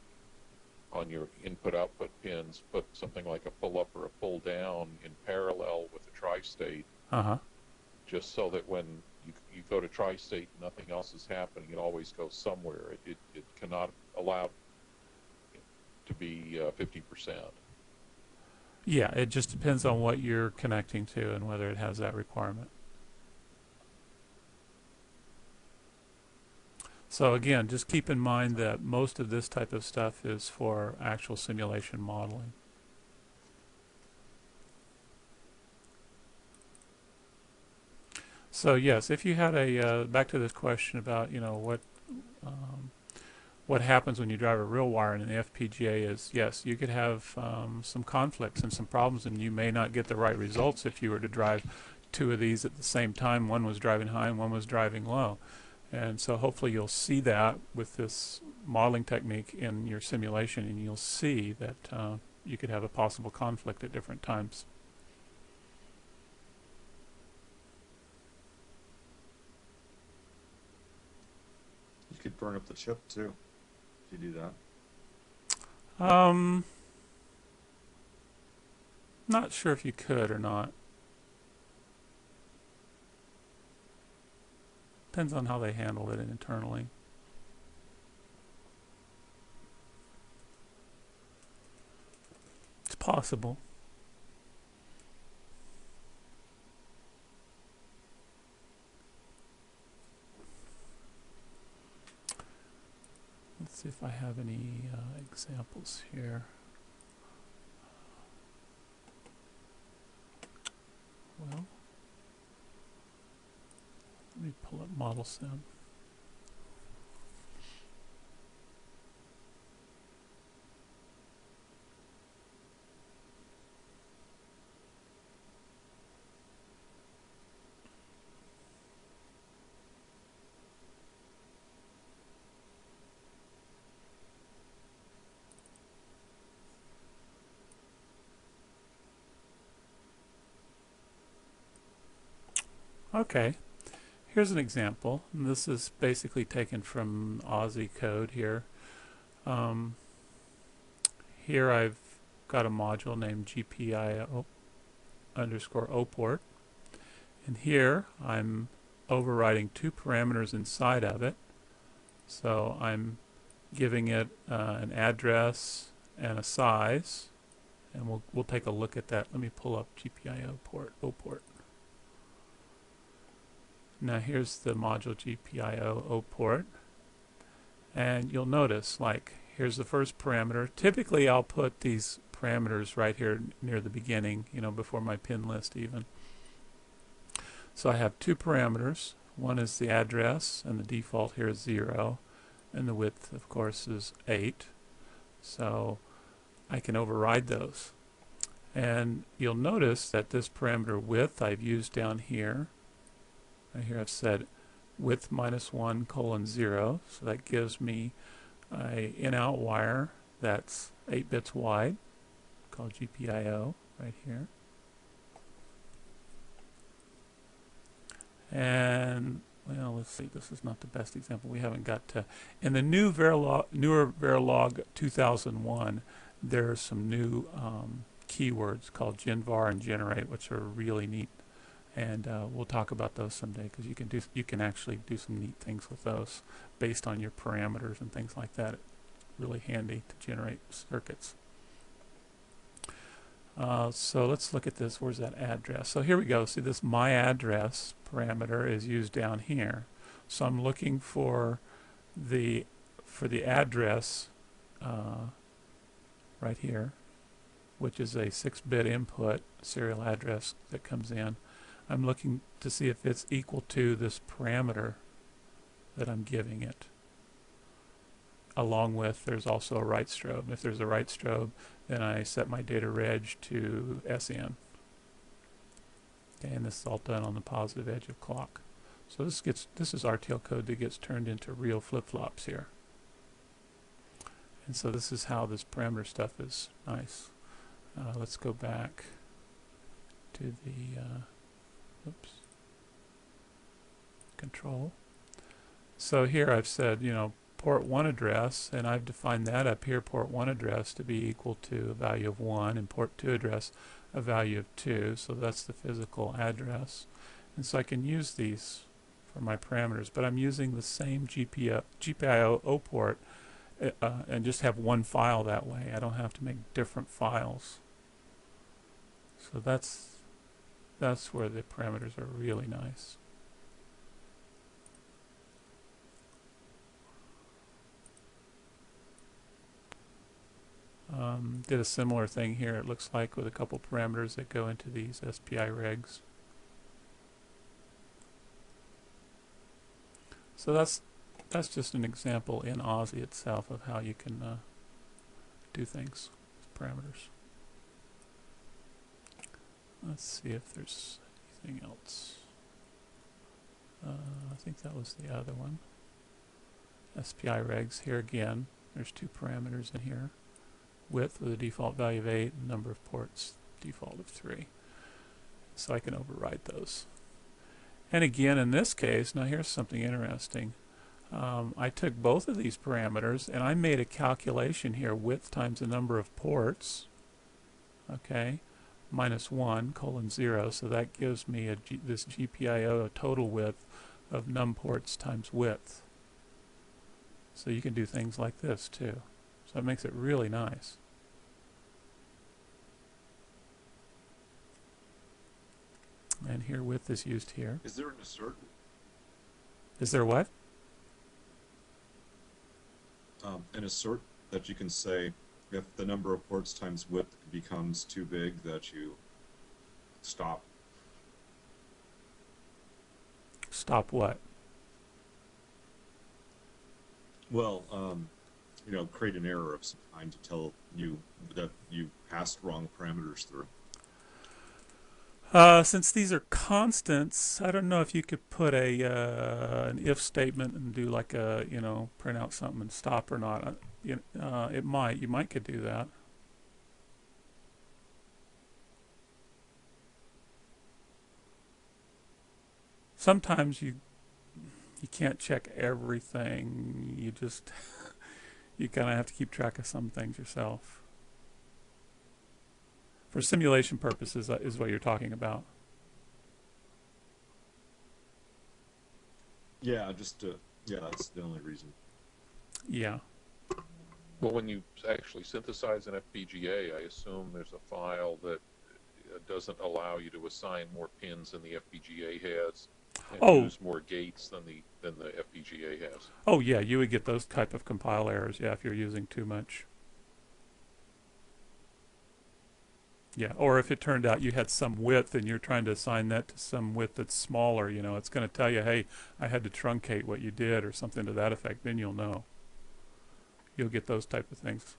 S3: on your input-output pins, put something like a pull-up or a pull-down in parallel with the tri-state, just so that when you go to tri-state and nothing else is happening, it always goes somewhere. It cannot allow to be 50%.
S1: Yeah, it just depends on what you're connecting to and whether it has that requirement. So again, just keep in mind that most of this type of stuff is for actual simulation modeling. So yes, if you had back to this question about, you know, what happens when you drive a real wire in an FPGA is, yes, you could have some conflicts and some problems, and you may not get the right results if you were to drive two of these at the same time. One was driving high and one was driving low. And so hopefully you'll see that with this modeling technique in your simulation, and you'll see that you could have a possible conflict at different times.
S2: You could burn up the chip too. If you do that?
S1: Not sure if you could or not. Depends on how they handled it internally. It's possible. Let's see if I have any examples here. Well, let me pull up ModelSim. Okay, here's an example. And this is basically taken from Aussie code here. Here I've got a module named GPIO underscore O port. And here I'm overriding two parameters inside of it. So I'm giving it an address and a size, and we'll take a look at that. Let me pull up GPIO port, O port. Now here's the module GPIO O port, and you'll notice, like, here's the first parameter. Typically I'll put these parameters right here near the beginning, you know, before my pin list even. So I have two parameters. One is the address, and the default here is 0, and the width, of course, is 8. So I can override those. And you'll notice that this parameter width I've used down here. Right here I've said width -1 colon 0. So that gives me a in-out wire that's 8 bits wide, called GPIO right here. And well, let's see, this is not the best example. We haven't got to, in the newer Verilog 2001, there are some new keywords called genvar and generate, which are really neat, and we'll talk about those someday, because you can actually do some neat things with those based on your parameters and things like that. It's really handy to generate circuits. So let's look at this. Where's that address? So here we go. See, this my address parameter is used down here. So I'm looking for the address right here, which is a 6-bit input serial address that comes in. I'm looking to see if it's equal to this parameter that I'm giving it. Along with, there's also a write strobe. If there's a write strobe, then I set my data reg to SN. Okay, and this is all done on the positive edge of clock. So this is RTL code that gets turned into real flip-flops here. And so this is how this parameter stuff is nice. Let's go back to the control. So here I've said, you know, port 1 address, and I've defined that up here, port 1 address, to be equal to a value of 1, and port 2 address a value of 2. So that's the physical address. And so I can use these for my parameters, but I'm using the same GPIO O port and just have one file that way. I don't have to make different files. So that's where the parameters are really nice. Did a similar thing here, it looks like, with a couple parameters that go into these SPI regs. So that's just an example in Aussie itself of how you can do things with parameters. Let's see if there's anything else. I think that was the other one. SPI regs, here again, there's two parameters in here. Width with a default value of 8, and number of ports default of 3. So I can override those. And again, in this case, now here's something interesting. I took both of these parameters and I made a calculation here, width times the number of ports, okay, -1 colon 0. So that gives me this GPIO a total width of num ports times width. So you can do things like this too. So it makes it really nice. And here width is used here.
S2: Is there an assert?
S1: Is there what?
S2: An assert that you can say if the number of ports times width becomes too big that you stop.
S1: Stop what?
S2: Well, you know, create an error of some kind to tell you that you passed wrong parameters through.
S1: Since these are constants, I don't know if you could put an if statement and do like a, you know, print out something and stop or not. You might could do that. Sometimes you can't check everything. You just you kind of have to keep track of some things yourself. For simulation purposes is what you're talking about.
S2: Yeah, just yeah, that's the only reason.
S1: Yeah.
S3: Well, when you actually synthesize an FPGA, I assume there's a file that doesn't allow you to assign more pins than the FPGA has, and use more gates than the FPGA has.
S1: Oh yeah, you would get those type of compile errors. Yeah, if you're using too much. Yeah, or if it turned out you had some width and you're trying to assign that to some width that's smaller, you know, it's going to tell you, hey, I had to truncate what you did or something to that effect. Then you'll know. You'll get those type of things.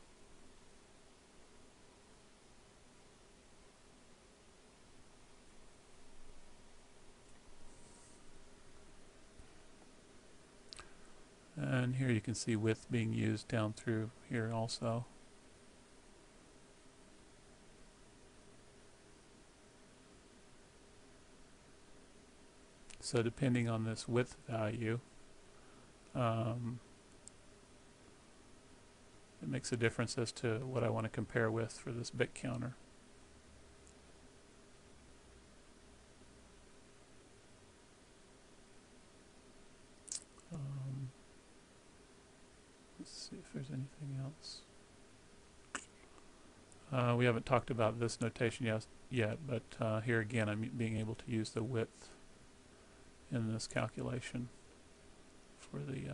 S1: And here you can see width being used down through here also. So depending on this width value, it makes a difference as to what I want to compare with for this bit counter. Let's see if there's anything else. We haven't talked about this notation yet, but here again I'm being able to use the width in this calculation for the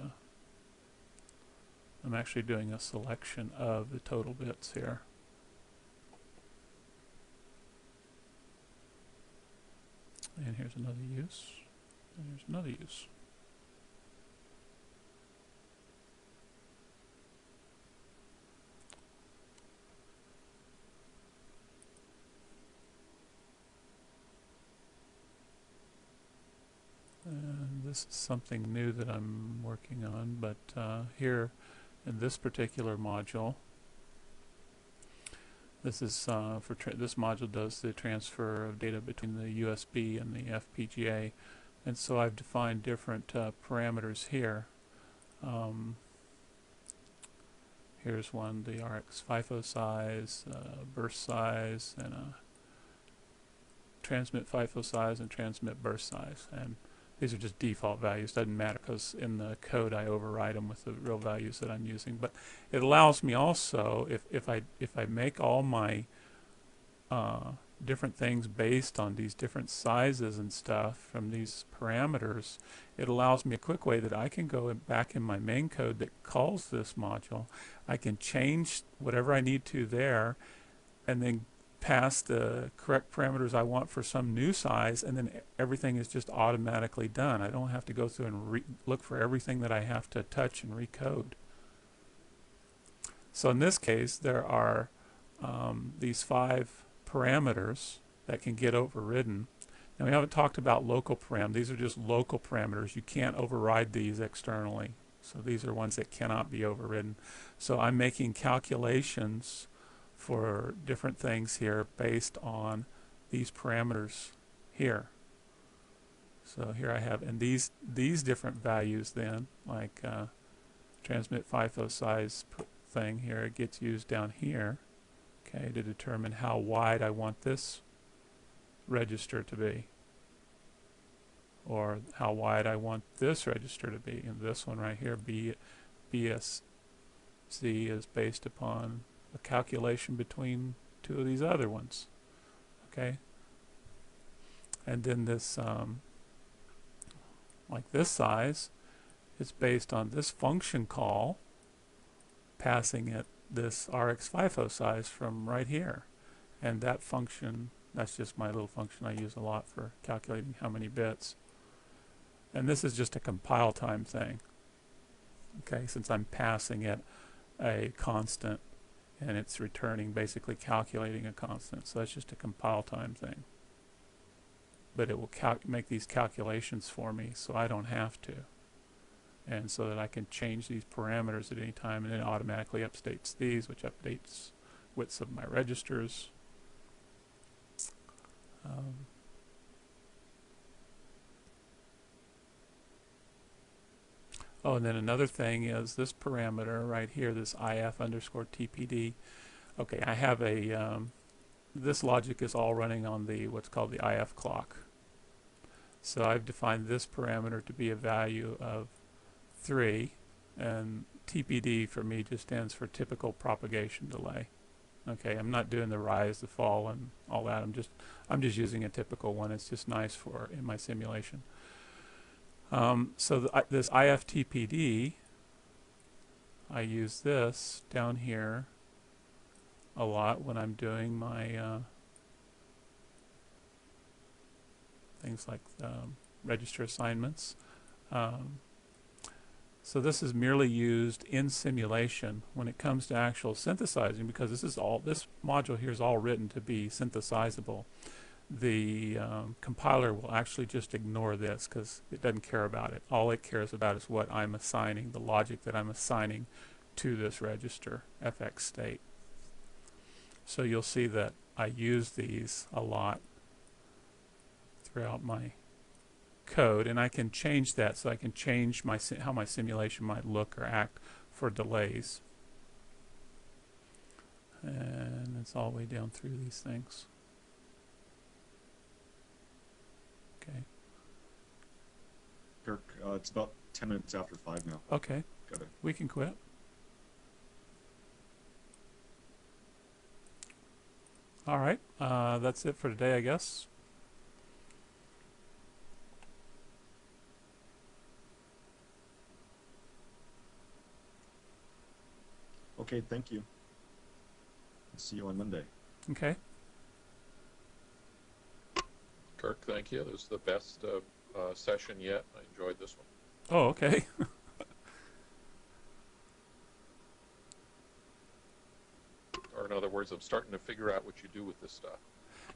S1: I'm actually doing a selection of the total bits here. And here's another use, and here's another use. And this is something new that I'm working on, but here in this particular module, this is this module does the transfer of data between the USB and the FPGA, and so I've defined different parameters here. Here's one, the RX FIFO size, burst size, and a transmit FIFO size and transmit burst size. And these are just default values. Doesn't matter because in the code I override them with the real values that I'm using. But it allows me also, if I make all my different things based on these different sizes and stuff from these parameters, it allows me a quick way that I can go back in my main code that calls this module. I can change whatever I need to there, and then pass the correct parameters I want for some new size, and then everything is just automatically done. I don't have to go through and look for everything that I have to touch and recode. So in this case, there are these 5 parameters that can get overridden. Now we haven't talked about local param. These are just local parameters. You can't override these externally. So these are ones that cannot be overridden. So I'm making calculations for different things here based on these parameters here. So here I have, and these different values then, like transmit FIFO size thing here, it gets used down here, okay, to determine how wide I want this register to be, or how wide I want this register to be. And this one right here, BSC, is based upon a calculation between 2 of these other ones, okay? And then this, like this size, is based on this function call, passing it this RX FIFO size from right here. And that function, that's just my little function I use a lot for calculating how many bits. And this is just a compile time thing, okay, since I'm passing it a constant and it's returning, basically calculating a constant. So that's just a compile time thing. But it will make these calculations for me so I don't have to. And so that I can change these parameters at any time, and it automatically updates these, which updates widths of my registers. Oh, and then another thing is this parameter right here, this if underscore TPD. Okay, I have a this logic is all running on the what's called the IF clock. So I've defined this parameter to be a value of 3, and TPD for me just stands for typical propagation delay. Okay, I'm not doing the rise, the fall, and all that. I'm just using a typical one. It's just nice for in my simulation. So this IFTPD, I use this down here a lot when I'm doing my things like register assignments. So this is merely used in simulation when it comes to actual synthesizing, because this module here is all written to be synthesizable. The compiler will actually just ignore this because it doesn't care about it. All it cares about is what I'm assigning, the logic that I'm assigning to this register, FX state. So you'll see that I use these a lot throughout my code, and I can change that, so I can change how my simulation might look or act for delays. And it's all the way down through these things. Okay.
S2: Kirk, it's about 10 minutes after 5 now.
S1: Okay.
S2: Got it.
S1: We can quit. All right. That's it for today, I guess.
S2: Okay, thank you. See you on Monday.
S1: Okay.
S3: Kirk, thank you. This was the best session yet. I enjoyed this one.
S1: Oh, okay.
S3: Or in other words, I'm starting to figure out what you do with this stuff.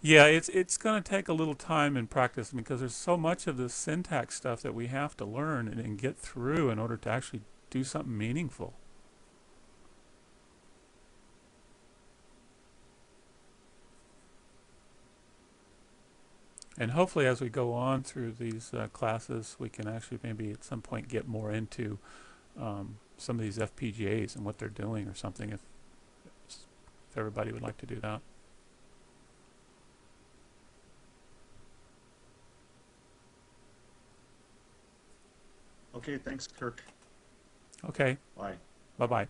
S1: Yeah, it's going to take a little time and practice, because there's so much of this syntax stuff that we have to learn and get through in order to actually do something meaningful. And hopefully as we go on through these classes, we can actually maybe at some point get more into some of these FPGAs and what they're doing or something, if everybody would like to do that.
S2: Okay, thanks, Kirk.
S1: Okay.
S2: Bye.
S1: Bye-bye.